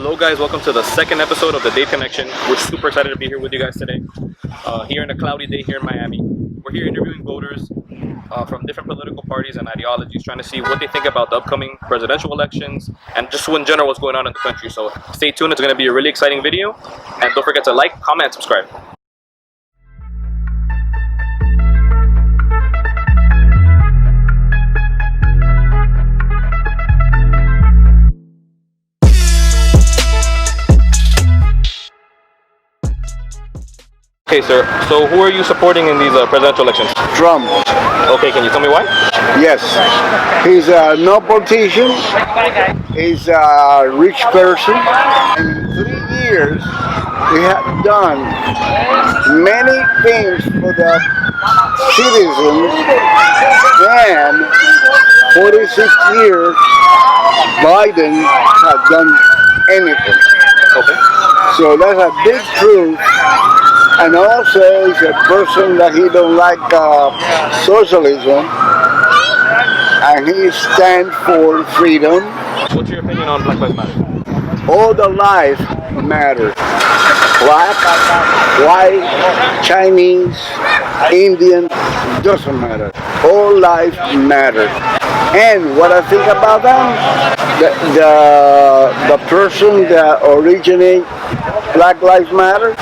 Hello guys, welcome to the second episode of the Date Connection. We're super excited to be here with you guys today. Here in a cloudy day here in Miami. We're here interviewing voters from different political parties and ideologies, trying to see what they think about the upcoming presidential elections and just in general what's going on in the country. So stay tuned, it's going to be a really exciting video. And don't forget to like, comment, and subscribe. Okay, sir. So who are you supporting in these presidential elections? Trump. Okay, can you tell me why? Yes. He's no politician. He's a rich person. In 3 years, he has done many things for the citizens. And 46 years, Biden has done anything. Okay. So that's a big truth. And also, he's a person that he don't like socialism, and he stands for freedom. What's your opinion on Black Lives Matter? All the lives matter. Black, white, Chinese, Indian, doesn't matter. All lives matter. And what I think about them, the person that originated Black Lives Matter,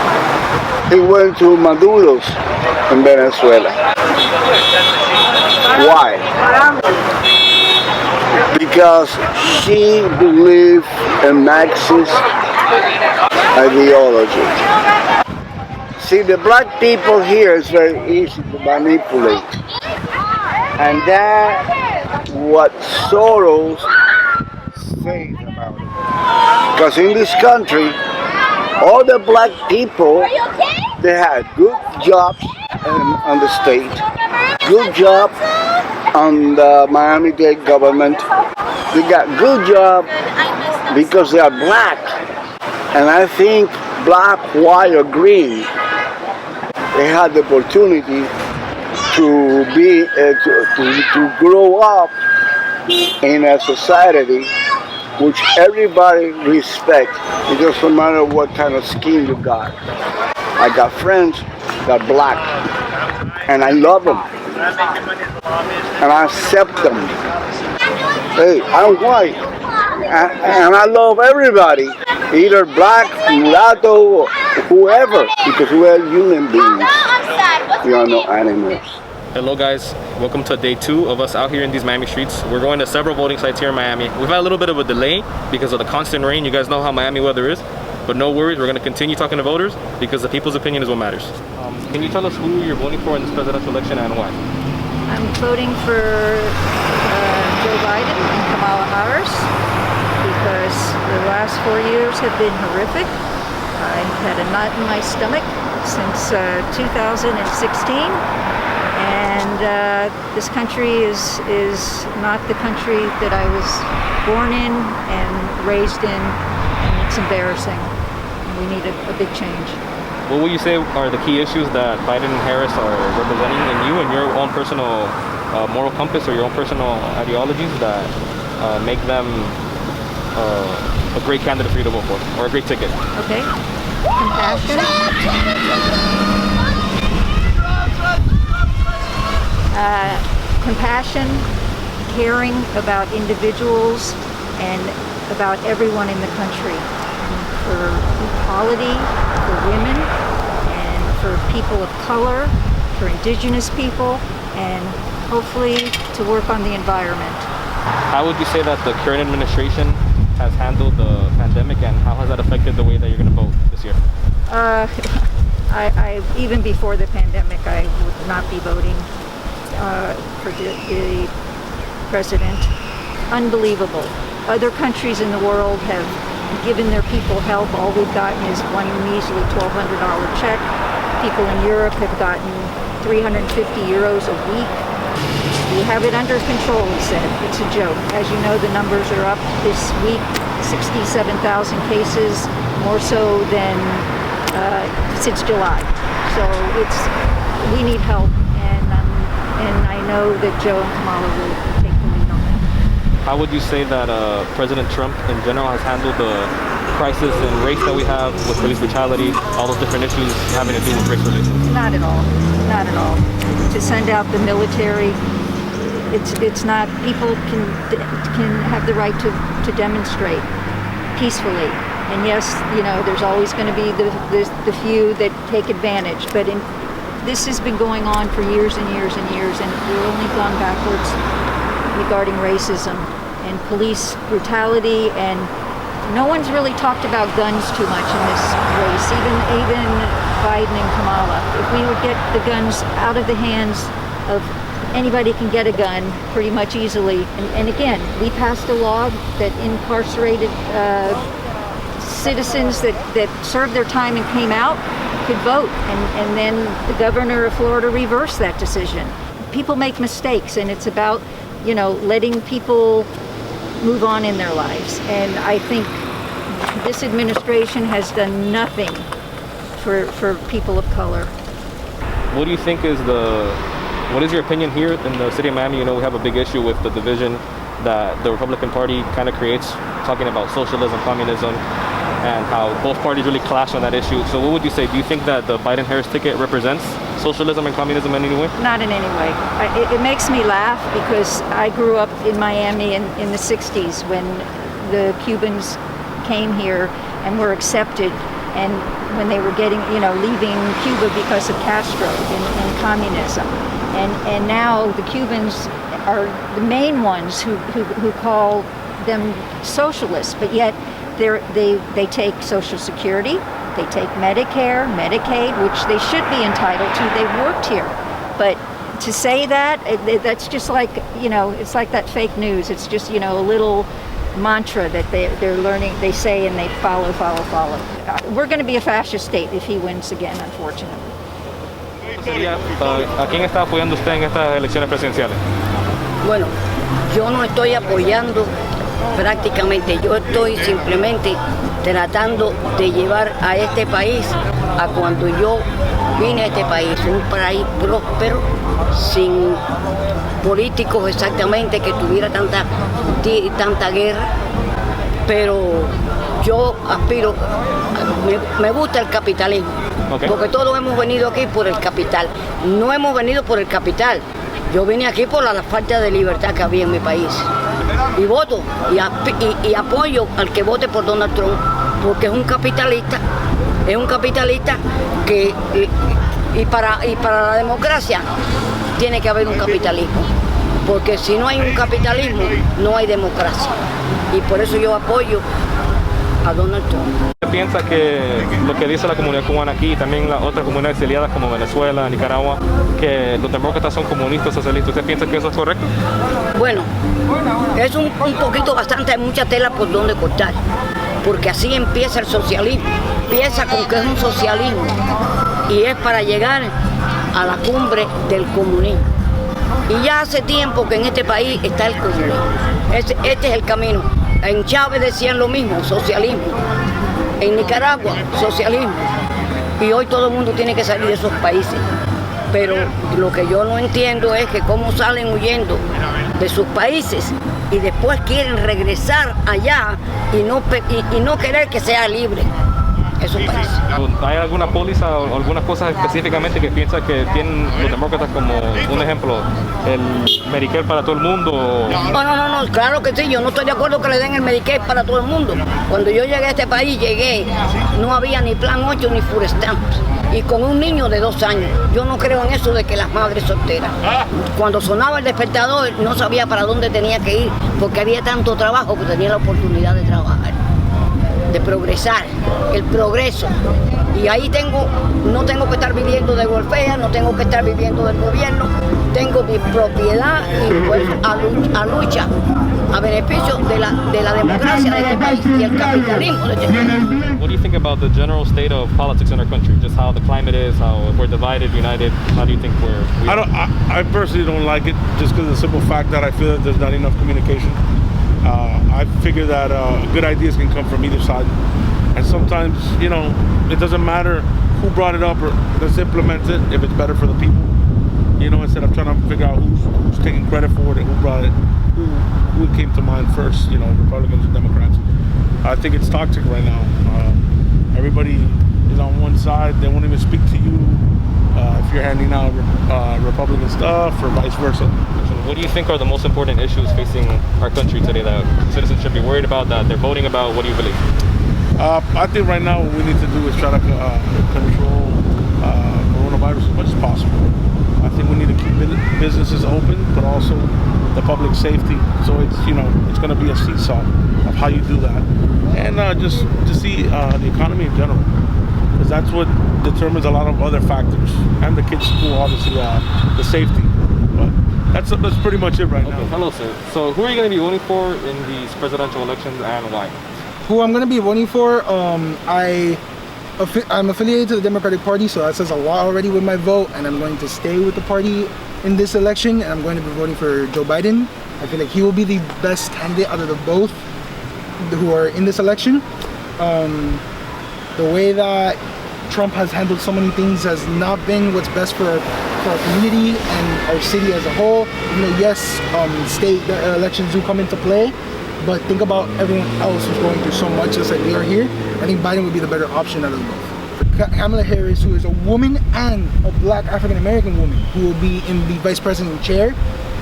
he went to Maduro's in Venezuela. Why? Because she believed in Marxist ideology. See, the black people here is very easy to manipulate. And that's what Soros says about it. Because in this country, all the black people, they had good jobs on the state, good job on the Miami-Dade government. They got good job because they are black. And I think black, white, or green, they had the opportunity to be to grow up in a society which everybody respects. It doesn't matter what kind of skin you got. I got friends that are black, and I love them, and I accept them. Hey, I'm white, and I love everybody, either black, mulatto, whoever, because we are human beings. We are no animals. Hello guys, welcome to day 2 of us out here in these Miami streets. We're going to several voting sites here in Miami. We've had a little bit of a delay because of the constant rain. You guys know how Miami weather is, but no worries, we're going to continue talking to voters because the people's opinion is what matters. Can you tell us who you're voting for in this presidential election and why? I'm voting for Joe Biden and Kamala Harris because the last 4 years have been horrific. I've had a knot in my stomach since 2016. And this country is not the country that I was born in and raised in, and it's embarrassing. We need a big change. What would you say are the key issues that Biden and Harris are representing in you and your own personal moral compass or your own personal ideologies that make them a great candidate for you to vote for, or a great ticket? Okay. Compassion. Compassion, caring about individuals and about everyone in the country, for equality, for women, and for people of color, for indigenous people, and hopefully to work on the environment. How would you say that the current administration has handled the pandemic, and how has that affected the way that you're going to vote this year? I even before the pandemic, I would not be voting for the president. Unbelievable. Other countries in the world have given their people help. All we've gotten is one measly $1,200 check. People in Europe have gotten 350 euros a week. We have it under control, he said. It's a joke. As you know, the numbers are up this week, 67,000 cases, more so than since July. So we need help. And I know that Joe and Kamala will take the lead on that. How would you say that President Trump in general has handled the crisis and race that we have with police brutality, all those different issues having to do with race relations? Not at all. Not at all. To send out the military, it's not. People can have the right to demonstrate peacefully. And yes, you know, there's always going to be the few that take advantage. But this has been going on for years and years and years, and we're only gone backwards regarding racism and police brutality. And no one's really talked about guns too much in this race, even Biden and Kamala. If we would get the guns out of the hands of anybody, can get a gun pretty much easily. And again, we passed a law that incarcerated citizens that served their time and came out could vote, and then the governor of Florida reversed that decision. People make mistakes, and it's about, you know, letting people move on in their lives. And I think this administration has done nothing for people of color. What do you think what is your opinion here in the city of Miami? You know, we have a big issue with the division that the Republican Party kind of creates, talking about socialism, communism, and how both parties really clash on that issue. So what would you say? Do you think that the Biden-Harris ticket represents socialism and communism in any way? Not in any way. It makes me laugh because I grew up in Miami in the 60s when the Cubans came here and were accepted, and when they were leaving Cuba because of Castro and communism. And now the Cubans are the main ones who call them socialists, but yet they take Social Security, they take Medicare, Medicaid, which they should be entitled to. They've worked here. But to say that's just like, you know, it's like that fake news. It's just, you know, a little mantra that they're learning, they say, and they follow. We're going to be a fascist state if he wins again, unfortunately. ¿A quién está apoyando usted en estas elecciones presidenciales? Bueno, yo no estoy apoyando prácticamente, yo estoy simplemente tratando de llevar a este país a cuando yo vine a este país, un país próspero, sin políticos exactamente que tuviera tanta guerra, pero yo aspiro, me gusta el capitalismo, okay, porque todos hemos venido aquí por el capital, no hemos venido por el capital. Yo vine aquí por la falta de libertad que había en mi país. Y voto y apoyo al que vote por Donald Trump, porque es un capitalista que y para la democracia tiene que haber un capitalismo, porque si no hay un capitalismo no hay democracia, y por eso yo apoyo a Donald Trump. ¿Usted piensa que lo que dice la comunidad cubana aquí y también las otras comunidades exiliadas como Venezuela, Nicaragua, que los demócratas son comunistas, socialistas, usted piensa que eso es correcto? Bueno, es un poquito bastante, hay mucha tela por donde cortar, porque así empieza el socialismo, empieza con que es un socialismo y es para llegar a la cumbre del comunismo. Y ya hace tiempo que en este país está el comunismo, este es el camino. En Chávez decían lo mismo, socialismo. En Nicaragua, socialismo. Y hoy todo el mundo tiene que salir de esos países. Pero lo que yo no entiendo es que cómo salen huyendo de sus países y después quieren regresar allá y no querer que sea libre esos países. ¿Hay alguna póliza o algunas cosas específicamente que piensa que tienen los demócratas como un ejemplo, el Medicare para todo el mundo? No, claro que sí, yo no estoy de acuerdo que le den el Medicare para todo el mundo. Cuando yo llegué a este país, no había ni Plan 8 ni Food Stamps. Y con un niño de 2 años, yo no creo en eso de que las madres solteras. Cuando sonaba el despertador, no sabía para dónde tenía que ir, porque había tanto trabajo que tenía la oportunidad de trabajar, de progresar, el progreso. Y ahí no tengo que estar viviendo de welfare, no tengo que estar viviendo del gobierno, tengo mi propiedad y pues a lucha, a beneficio de la democracia de este país y el capitalismo de este país. What do you think about the general state of politics in our country? Just how the climate is, how we're divided, united. How do you think I personally don't like it, just because of the simple fact that I feel that there's not enough communication. I figure that good ideas can come from either side, and sometimes, you know, it doesn't matter who brought it up, or let's implement it if it's better for the people, you know, instead of trying to figure out who's taking credit for it and who brought it, who came to mind first, you know, Republicans or Democrats. I think it's toxic right now. Everybody is on one side. They won't even speak to you if you're handing out Republican stuff or vice versa. What do you think are the most important issues facing our country today that citizens should be worried about, that they're voting about? What do you believe? I think right now what we need to do is try to control coronavirus as much as possible. I think we need to keep businesses open, but also the public safety. So it's, you know, it's going to be a seesaw of how you do that, and just to see the economy in general, because that's what determines a lot of other factors, and the kids' school, obviously, the safety. But that's pretty much it right now. Hello, sir. So who are you going to be voting for in these presidential elections, and why? Who I'm going to be voting for, I'm affiliated to the Democratic Party, so that says a lot already with my vote, and I'm going to stay with the party in this election, and I'm going to be voting for Joe Biden. I feel like he will be the best candidate out of the both who are in this election. The way that Trump has handled so many things has not been what's best for our community and our city as a whole. You know, yes, state elections do come into play, but think about everyone else who's going through so much just like we are here. I think Biden would be the better option out of both. For Kamala Harris, who is a woman and a black African-American woman who will be in the vice president chair,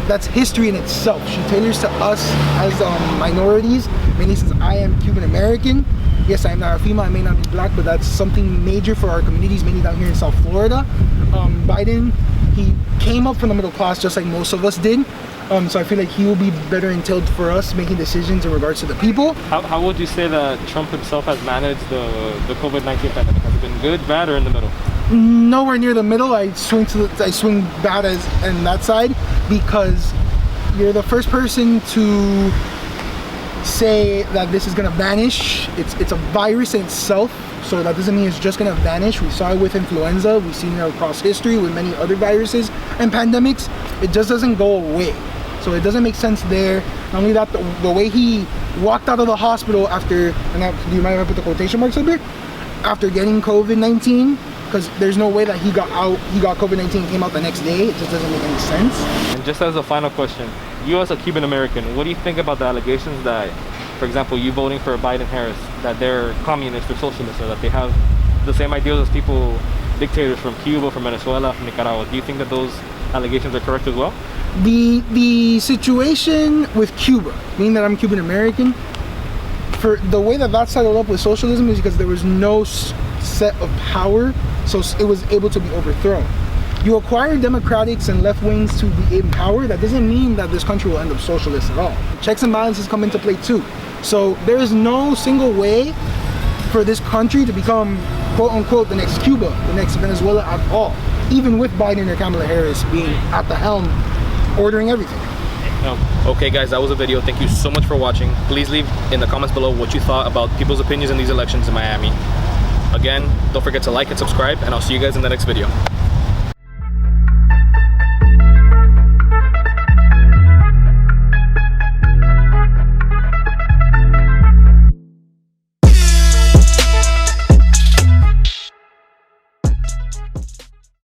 that's history in itself. She caters to us as minorities, mainly since I am Cuban-American. Yes, I am not a female, I may not be black, but that's something major for our communities, mainly down here in South Florida. Biden, he came up from the middle class just like most of us did. So I feel like he will be better entailed for us making decisions in regards to the people. How would you say that Trump himself has managed the COVID-19 pandemic? Has it been good, bad, or in the middle? Nowhere near the middle. I swing bad in that side, because you're the first person to say that this is gonna vanish. It's a virus in itself, so that doesn't mean it's just gonna vanish. We saw it with influenza, we've seen it across history with many other viruses and pandemics. It just doesn't go away. So it doesn't make sense there. Not only that, the way he walked out of the hospital after, do you mind if I put the quotation marks up here? After getting COVID-19, because there's no way that he got COVID-19 and came out the next day. It just doesn't make any sense. And just as a final question, you as a Cuban American, what do you think about the allegations that, for example, you voting for Biden-Harris, that they're communists or socialists, or that they have the same ideals as people, dictators from Cuba, from Venezuela, from Nicaragua? Do you think that those allegations are correct as well? The situation with Cuba, meaning that I'm Cuban American, for the way that that's settled up with socialism is because there was no set of power, so it was able to be overthrown. You acquire democrats and left wings to be in power, that doesn't mean that this country will end up socialist at all. Checks and balances come into play too. So there is no single way for this country to become, quote unquote, the next Cuba, the next Venezuela at all, even with Biden or Kamala Harris being at the helm, ordering everything. Okay guys, that was a video. Thank you so much for watching. Please leave in the comments below what you thought about people's opinions in these elections in Miami. Again, don't forget to like and subscribe, and I'll see you guys in the next video.